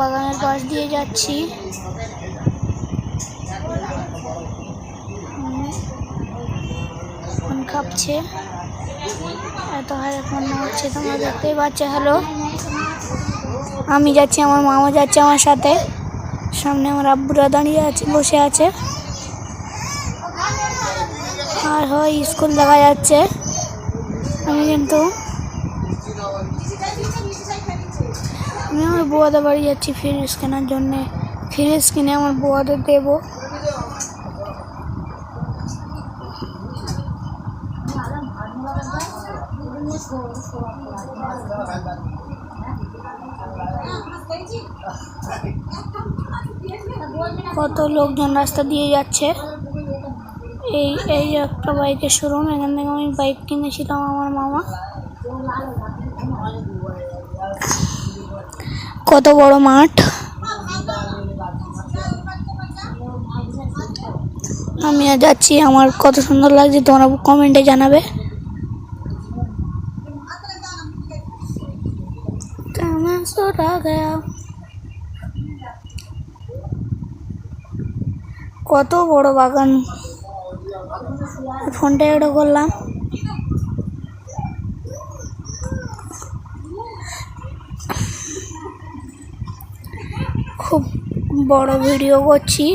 বাগানের পাশ দিয়ে যাচ্ছি। ফোন খাচ্ছে, এত হারে ফোন হচ্ছে তোমরা দেখতেই পাচ্ছ। হ্যালো, আমি যাচ্ছি, আমার মামা যাচ্ছে আমার সাথে। সামনে আমার আব্বুরা দাঁড়িয়ে আছে, বসে আছে। আর হয় স্কুল দেখা যাচ্ছে। আমি আমার বুয়াদের বাড়ি যাচ্ছি ফ্রিজ কেনার জন্যে। ফ্রিজ কিনে আমার বুয়াদের দেবো। কত লোকজন রাস্তা দিয়ে যাচ্ছে। এই একটা বাইকের শোরুম, এখান থেকে আমি বাইক কিনেছিলাম আমার মামা। কত বড় মাঠ। আমি যাচ্ছি, আমার কত সুন্দর লাগছে তোমরা কমেন্টে জানাবে। কত বড় বাগান। ফোনটা এটা করলাম। খুব বড় ভিডিও করছি।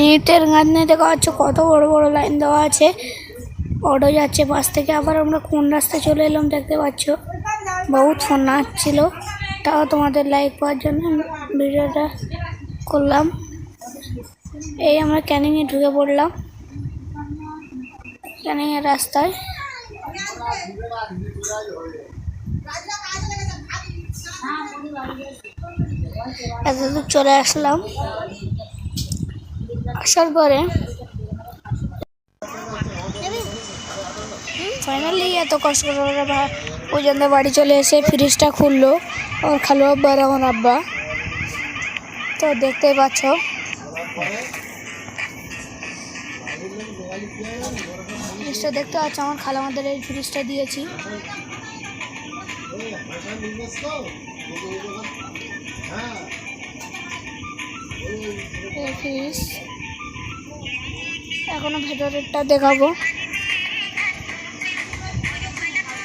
ইটের গাঁথনি দেখা যাচ্ছে, কত বড় বড় লাইন দেওয়া আছে। অটো যাচ্ছে পাশ থেকে। আবার আমরা কোন রাস্তায় চলে এলাম দেখতে পাচ্ছ। বহুত ফোন আসছিল, তাও তোমাদের লাইক পাওয়ার জন্য ভিডিওটা করলাম। এই আমরা ক্যানিংয়ে ঢুকে পড়লাম, ক্যানিংয়ের রাস্তায়। এতদূর চলে আসলাম। আসার পরে ফাইনালি এত কষ্ট করে পর্যন্ত বাড়ি চলে এসে ফ্রিজটা খুললো আমার খালু আব্বা আর আমার আব্বা। তো দেখতেই পাচ্ছ, ফ্রিজটা দেখতে পাচ্ছ। আমার খালা আমাদের এই ফ্রিজটা দিয়েছি। ফ্রিজ এখনো ভেতরেরটা দেখাবো।